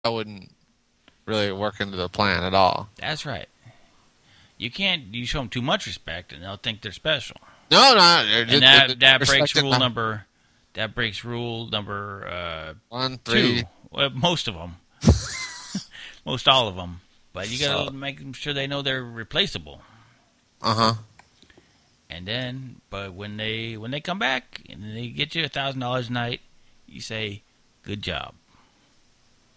wouldn't really work into the plan at all. That's right. You can't. You show them too much respect, and they'll think they're special. No, no. And that breaks rule number. That breaks rule number 1, 3. 2. Well, most of them. Most all of them. But you gotta make sure they know they're replaceable. And then, but when they come back and they get you $1,000 a night, you say, "Good job."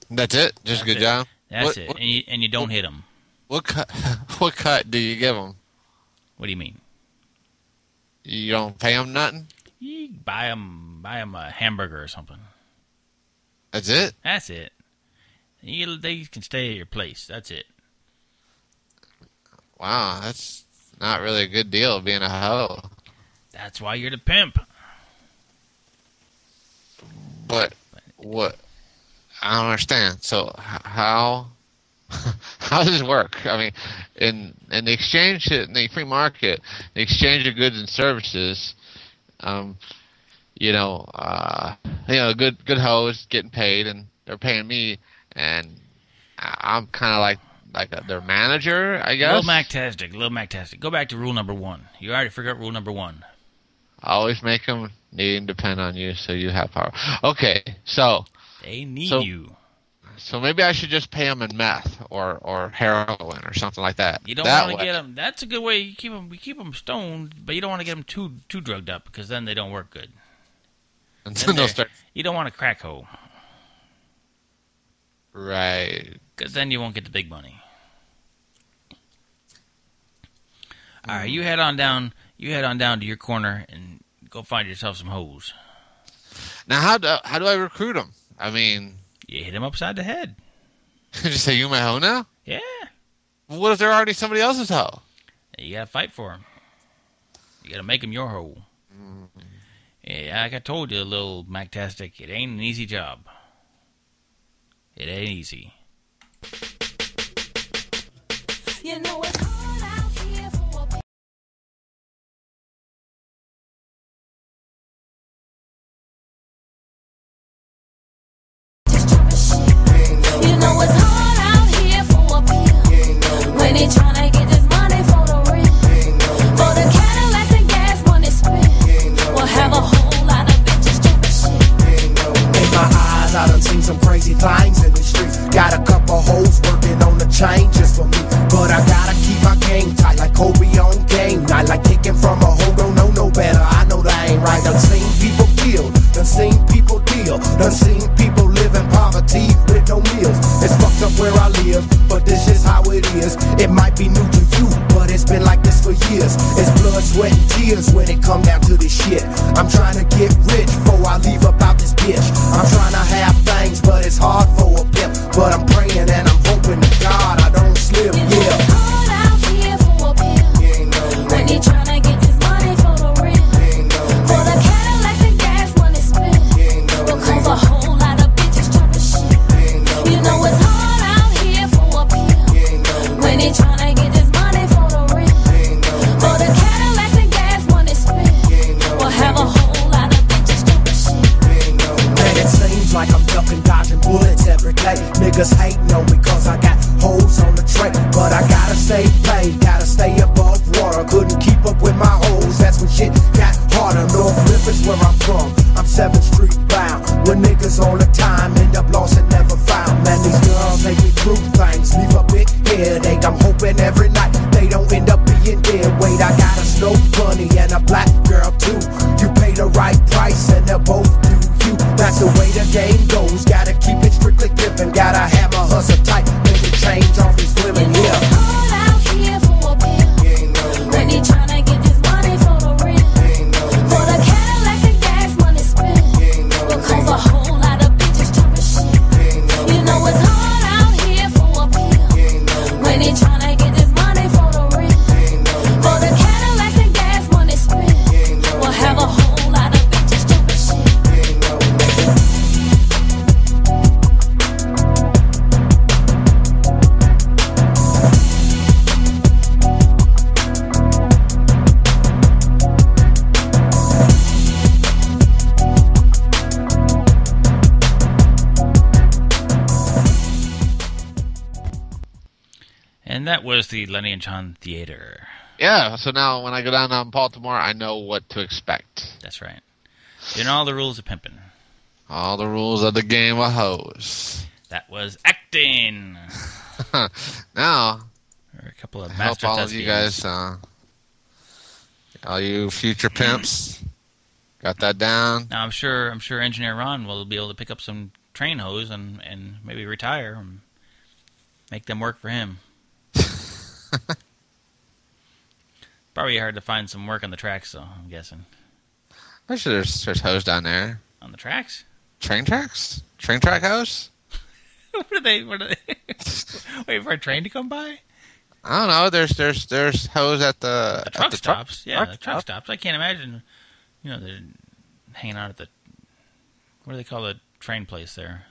That's it. Just good job. That's it. And you don't hit them. What cut do you give them? What do you mean? You don't pay them nothing? You buy them a hamburger or something. That's it? That's it. They can stay at your place. That's it. Wow, that's not really a good deal being a hoe. That's why you're the pimp. But what? I don't understand. So how does this work? I mean, in the exchange, in the free market, the exchange of goods and services, good hoes getting paid, and they're paying me, and I'm kind of like their manager, I guess. Little Mactastic. Go back to rule number 1. You already forgot rule number 1. Always make them need and depend on you, so you have power. Okay, so they need you. So maybe I should just pay them in meth or heroin or something like that. You don't want to get them. That's a good way. You keep them stoned, but you don't want to get them too drugged up, because then they don't work good. And then they'll start. You don't want a crack hoe. Right. Because then you won't get the big money. All right, you head on down to your corner and go find yourself some hoes. Now, how do I recruit them? I mean, you hit them upside the head. Just say, "You my hoe now?" Yeah. Well, what if they're already somebody else's hoe? You gotta fight for them. You gotta make them your hoe. Yeah, like I told you, little Mactastic, it ain't an easy job. It ain't easy. You know it's hard out here for a just dropping shit. You know it's hard out here for a pill. When they tryna get this money for the rent, for the Cadillacs and gas money spent, we'll have a whole lot of bitches dropping shit. In my eyes, I done seen some crazy things in the streets. Got a couple hoes working on the chain just for me, but I gotta keep my game tight like Kobe on game night. Like taking from a hoe, don't know no better. I know that ain't right. Done seen people killed, done seen people deal, done seen people live in poverty with no meals. It's fucked up where I live, but this is how it is. It might be new to you, but it's been like this for years. It's blood, sweat, and tears when it come down to this shit. I'm trying to get rich before I leave up out this bitch. I'm trying to have things, but it's hard for a pimp. But I'm praying and I'm hoping to God I don't slip. You know it's hard out here for a pill. When they tryna get this money for the rent, for the Cadillacs and gas money spent, because a whole lot of bitches dropping shit. You know it's hard out here for a pill. When they tryna get this money for the rent, for the Cadillacs and gas money spent, we'll have a whole lot of bitches dropping shit. Man, it seems like I'm ducking, dodging bullets every day. Niggas hating on me cause I got hoes on the tray, but I gotta stay paid, gotta stay above water. Couldn't keep up with my hoes, that's when shit got harder. North Memphis where I'm from, I'm 7th Street bound, where niggas all the time end up lost and never found. Man, these girls make me through things, leave a big headache. I'm hoping every night they don't end up being dead. Wait, I got a snow bunny and a black girl too. You pay the right price and they'll both do you. That's the way the game goes, gotta keep it strictly pimpin'. Gotta have my hustle tight, make it change off these women here. It's hard out here for a pill. When they tryna get this money for the rent, for the Cadillacs and gas money spent, because a whole lot of bitches dropping shit. You know it's hard out here for a And that was the Lenny and John Theatre. Yeah, so now when I go down to Baltimore, I know what to expect. That's right. You know all the rules of pimping. All the rules of the game of hoes. That was acting. Now, Or a couple of I hope master all of you guys, thespians. all you future pimps, got that down. Now I'm sure Engineer Ron will be able to pick up some train hose and maybe retire and make them work for him. Probably hard to find some work on the tracks, though, I'm guessing. I'm sure there's hose down there. On the tracks? Train tracks? Train track hose? What are they? Wait for a train to come by? I don't know. There's hose at The truck the stops. Yeah, the truck stop. stops. I can't imagine, they're hanging out at the, what do they call the train place there?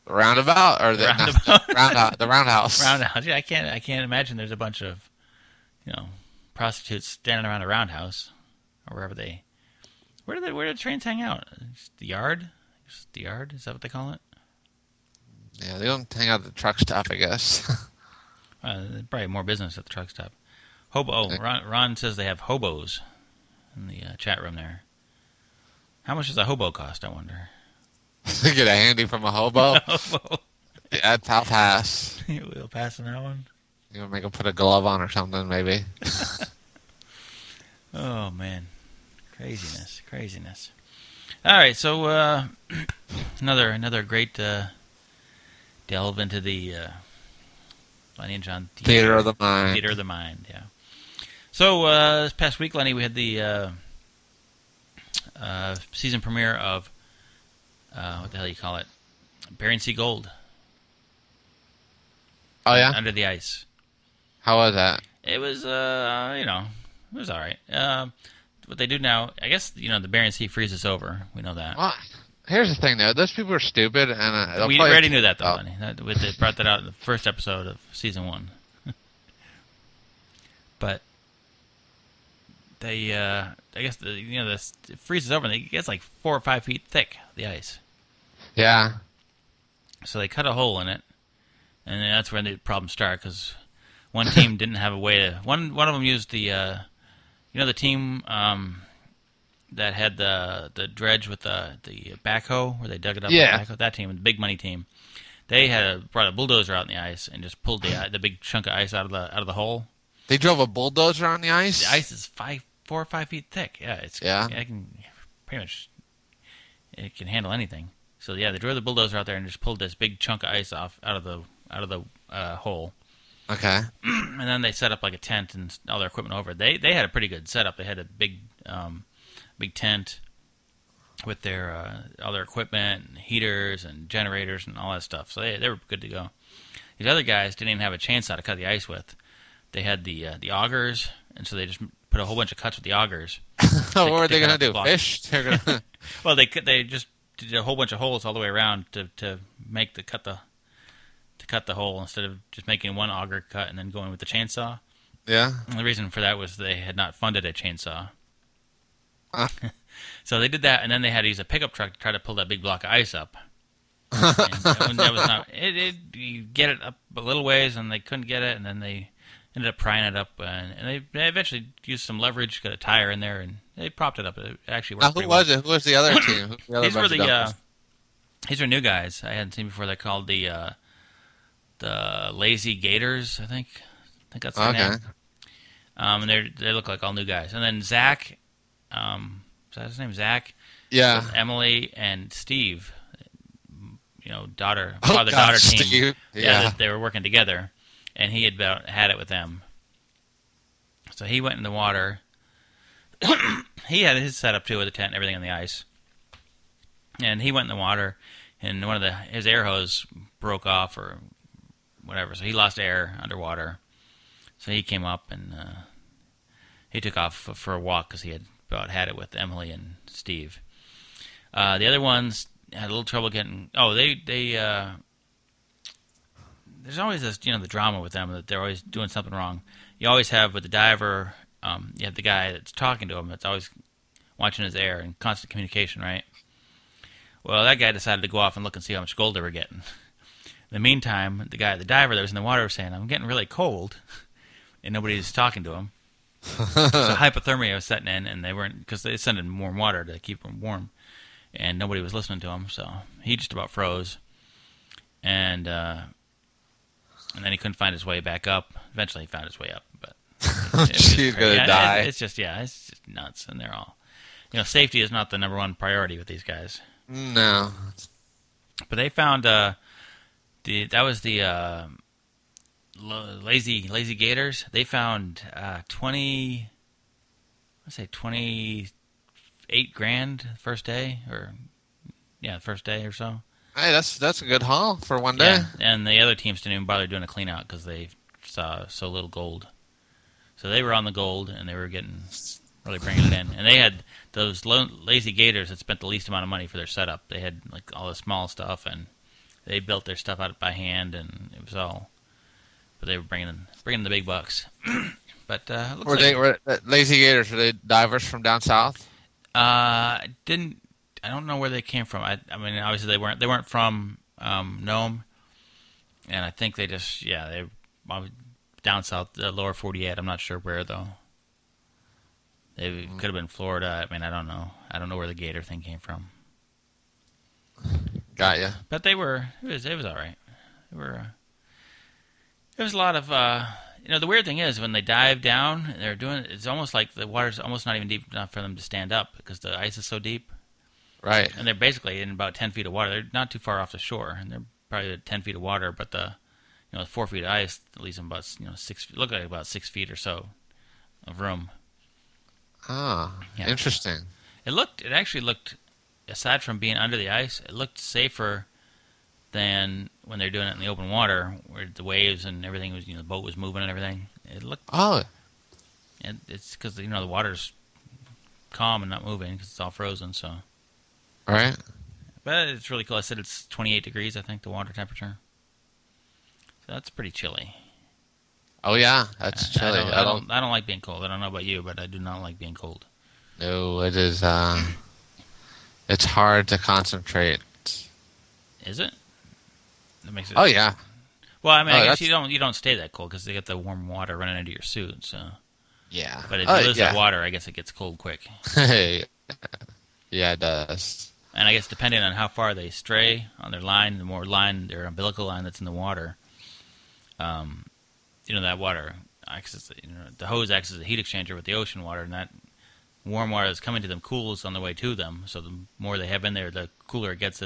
Roundabout or the Roundabout. the roundhouse. Roundhouse. Yeah, I can't imagine there's a bunch of, prostitutes standing around a roundhouse or wherever they. Where do the trains hang out? Just the yard? Just the yard? Is that what they call it? Yeah, they don't hang out at the truck stop, I guess. Probably more business at the truck stop. Ron says they have hobos in the chat room there. How much does a hobo cost, I wonder? Get a handy from a hobo. Hobo. Yeah, I'll pass. We'll pass on that one. You know, make him put a glove on or something, maybe. Oh, man. Craziness. All right, so another great delve into the Lenny and John Theater of the Mind. Theater of the Mind, yeah. So this past week, Lenny, we had the season premiere of what the hell you call it? Bering Sea Gold. Oh, yeah? Under the Ice. How was that? It was, it was all right. What they do now, I guess, the Bering Sea freezes over. We know that. Well, here's the thing, though. Those people are stupid, and We already knew that, though, Lenny. They brought that out in the first episode of season 1. But they, I guess, it freezes over, and it gets like 4 or 5 feet thick, the ice. Yeah. So they cut a hole in it, and then that's where the problems start, because one team didn't have a way to... One of them used the... the team that had the dredge with the backhoe, where they dug it up? Yeah. With the backhoe, that team, the big money team, they brought a bulldozer out in the ice and just pulled the big chunk of ice out of the hole. They drove a bulldozer on the ice? The ice is 4 or 5 feet thick. Yeah, it can pretty much... It can handle anything. So yeah, they drove the bulldozer out there and just pulled this big chunk of ice out of the hole. Okay. And then they set up like a tent and all their equipment over it. They had a pretty good setup. They had a big tent with their all their equipment and heaters and generators and all that stuff. So they were good to go. These other guys didn't even have a chainsaw to cut the ice with. They had the augers, and so they just put a whole bunch of cuts with the augers. What were they going to do? Fish? They're gonna... Well, they just did a whole bunch of holes all the way around to cut the hole instead of just making one auger cut and then going with the chainsaw. Yeah. And the reason for that was they had not funded a chainsaw. So they did that, and then they had to use a pickup truck to try to pull that big block of ice up. And that was not... You get it up a little ways, and they couldn't get it, and then they ended up prying it up, and they eventually used some leverage, got a tire in there, and they propped it up. It actually worked pretty well. Who was the other team? These were new guys I hadn't seen before. They're called the Lazy Gators, I think that's their name. And they look like all new guys. And then Zach, is that his name? Zach? Yeah. Emily and Steve, father-daughter team. Steve. Yeah. They were working together, and he had it with them. So he went in the water. He had his setup too with the tent and everything on the ice. And he went in the water, and his air hose broke off or whatever, so he lost air underwater. So he came up and he took off for a walk because he had about had it with Emily and Steve. The other ones had a little trouble getting. Oh, they there's always this the drama with them that they're always doing something wrong. You always have with the diver, you have the guy that's talking to him that's always watching his air and constant communication, right? Well, that guy decided to go off and look and see how much gold they were getting. In the meantime, the diver that was in the water was saying, "I'm getting really cold," and nobody was talking to him. So hypothermia was setting in, and they weren't, because they sent in warm water to keep him warm, and nobody was listening to him. So he just about froze, and then he couldn't find his way back up. Eventually, he found his way up, but She's gonna die. It's just nuts, and they're all, safety is not the number one priority with these guys. No. But they found that was the lazy gators. They found 28 grand first day, the first day or so. Hey, that's a good haul for one day. Yeah, and the other teams didn't even bother doing a clean out because they saw so little gold. So they were on the gold, and they were really bringing it in. And they had those lazy gators that spent the least amount of money for their setup. They had like all the small stuff, and they built their stuff out by hand, and it was all. But they were bringing the big bucks. But were lazy gators? Were they divers from down south? I don't know where they came from. I mean, obviously they weren't from Nome, and I think they just they down south, the lower 48. I'm not sure where though. They could have been Florida. I mean, I don't know. I don't know where the gator thing came from. Got ya. But they were. It was all right. They were. There was a lot of. The weird thing is when they dive down, they're doing. It's almost like the water's almost not even deep enough for them to stand up because the ice is so deep. Right. And they're basically in about 10 feet of water. They're not too far off the shore, and they're probably at 10 feet of water. But the 4 feet of ice leaves them about 6. Look like about 6 feet or so of room. Ah, Yeah. Interesting. It actually looked, aside from being under the ice, it looked safer than when they're doing it in the open water, where the waves and everything was, the boat was moving and everything. It looked. Oh. And it's because the water's calm and not moving because it's all frozen. So. All right. But it's really cool. I said it's 28 degrees. I think the water temperature. So that's pretty chilly. Oh yeah, that's chilly. I don't like being cold. I don't know about you, but I do not like being cold. No, it is. It's hard to concentrate. Is it? That makes it. Oh yeah. Well, I mean, I guess you don't stay that cold because they get the warm water running into your suit. So. Yeah. But if you lose that water, I guess it gets cold quick. Yeah, it does. And I guess depending on how far they stray on their line, the more their umbilical line that's in the water, that water acts the hose acts as a heat exchanger with the ocean water, and that warm water that's coming to them cools on the way to them. So the more they have in there, the cooler it gets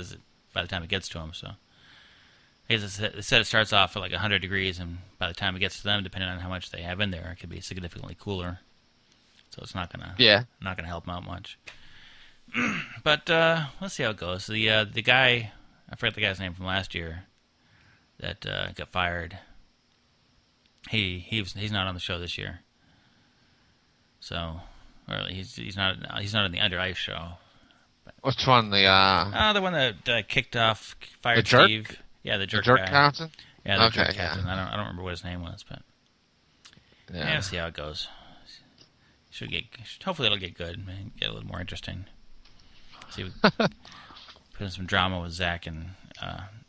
by the time it gets to them. So I guess it said it starts off at like 100 degrees, and by the time it gets to them, depending on how much they have in there, it could be significantly cooler. So it's not gonna help them out much. But let's see how it goes. The guy, I forget the guy's name from last year, that got fired. He's not on the show this year. So, or he's not in the Under Ice show. Which one? The one that kicked off, fired the jerk? Steve. Yeah, the jerk guy. captain. Yeah, the jerk captain. I don't remember what his name was, but we'll see how it goes. Hopefully it'll get good, man. Get a little more interesting. See, put in some drama with Zach and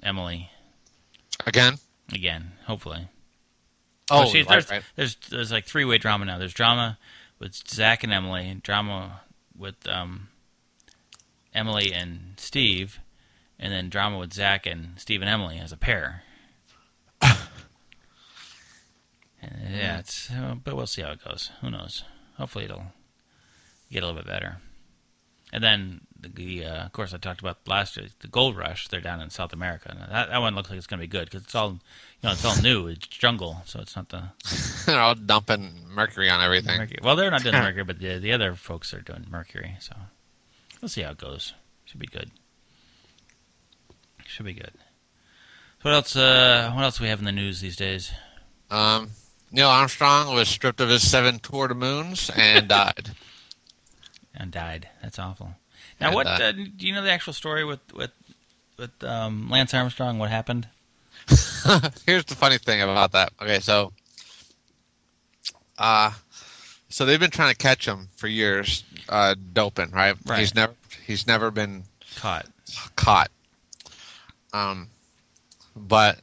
Emily. Again, hopefully. Oh, right. There's like 3-way drama now. There's drama with Zach and Emily, and drama with Emily and Steve, and then drama with Zach and Steve and Emily as a pair. But we'll see how it goes. Who knows? Hopefully it'll get a little bit better. And then, of course, I talked about last year, the Gold Rush. They're down in South America. Now, that one looks like it's going to be good because it's all, it's all new. It's jungle, so it's not the. They're all dumping mercury on everything. Mercury. Well, they're not doing mercury, but the other folks are doing mercury. So we'll see how it goes. Should be good. So what else? What else do we have in the news these days? Neil Armstrong was stripped of his 7 tour de moons and died. That's awful. Now, what do you know the actual story with Lance Armstrong? What happened? Here's the funny thing about that. Okay, so they've been trying to catch him for years, doping, right? He's never been caught. But